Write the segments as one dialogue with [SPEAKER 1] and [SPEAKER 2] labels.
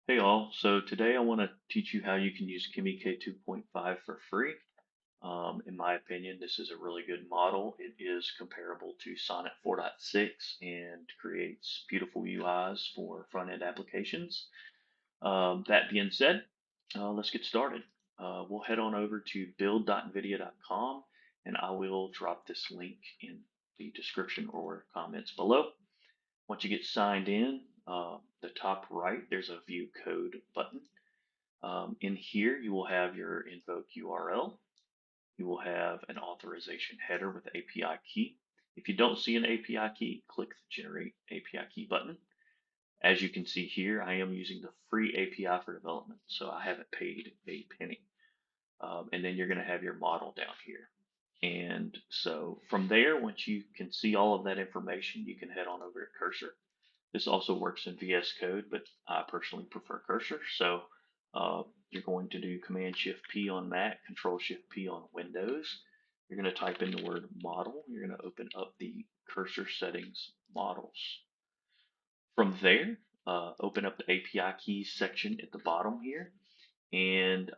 [SPEAKER 1] Hey all, so today I want to teach you how you can use Kimi K2.5 for free. In my opinion, this is a really good model. It is comparable to Sonnet 4.6 and creates beautiful UIs for front-end applications. That being said, let's get started. We'll head on over to build.nvidia.com and I will drop this link in the description or comments below. Once you get signed in, the top right, there's a view code button. In here, you will have your invoke URL. You will have an authorization header with API key. If you don't see an API key, click the generate API key button. As you can see here, I am using the free API for development, so I haven't paid a penny. And then you're going to have your model down here. And so from there, once you can see all of that information, you can head on over to Cursor. This also works in VS Code, but I personally prefer Cursor. So you're going to do Command Shift P on Mac, Control Shift P on Windows. You're going to type in the word model. You're going to open up the Cursor Settings Models. From there, open up the API keys section at the bottom here, and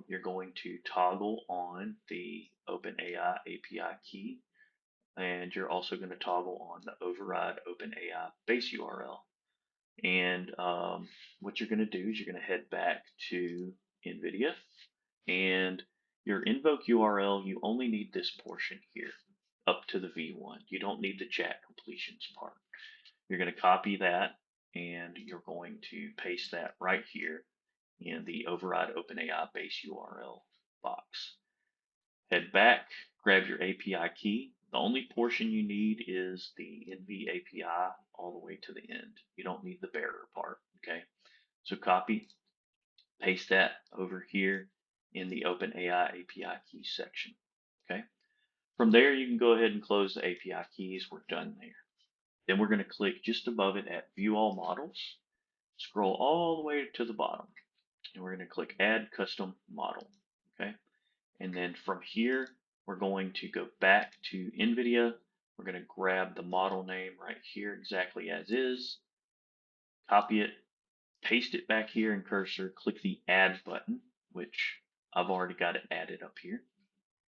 [SPEAKER 1] you're going to toggle on the OpenAI API key, and you're also going to toggle on the override OpenAI base URL. And what you're going to do is you're going to head back to NVIDIA and your invoke URL, you only need this portion here up to the V1. You don't need the chat completions part. You're going to copy that and you're going to paste that right here in the override OpenAI base URL box. Head back, grab your API key. The only portion you need is the NV API all the way to the end. You don't need the bearer part, okay? So copy, paste that over here in the OpenAI API key section, okay? From there, you can go ahead and close the API keys. We're done there. Then we're going to click just above it at View All Models, scroll all the way to the bottom, and we're going to click Add Custom Model, okay? And then from here, we're going to go back to NVIDIA. We're going to grab the model name right here exactly as is, copy it, paste it back here in Cursor, click the Add button, which I've already got it added up here.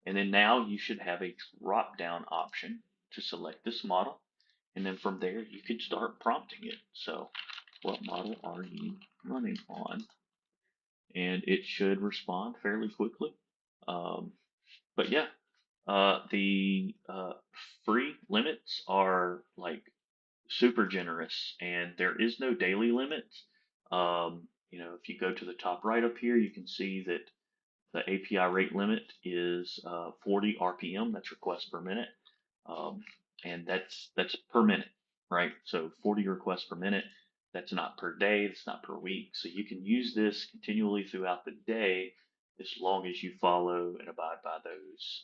[SPEAKER 1] And then now you should have a drop down option to select this model. And then from there, you could start prompting it. So what model are you running on? And it should respond fairly quickly. But yeah, the free limits are like super generous, and there is no daily limit. If you go to the top right up here, you can see that the API rate limit is 40 RPM. That's requests per minute, um, and that's per minute, right? So 40 requests per minute. That's not per day. That's not per week. So you can use this continually throughout the day as long as you follow and abide by those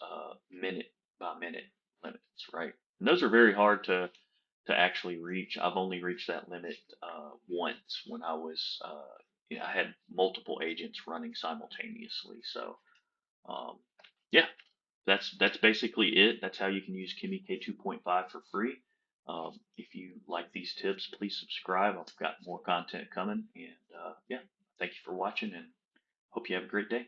[SPEAKER 1] minute by minute limits, right? And those are very hard to actually reach. I've only reached that limit once when I was, I had multiple agents running simultaneously. So, um, yeah, that's basically it. That's how you can use Kimi K2.5 for free. If you like these tips, please subscribe. I've got more content coming, and yeah, thank you for watching, and hope you have a great day.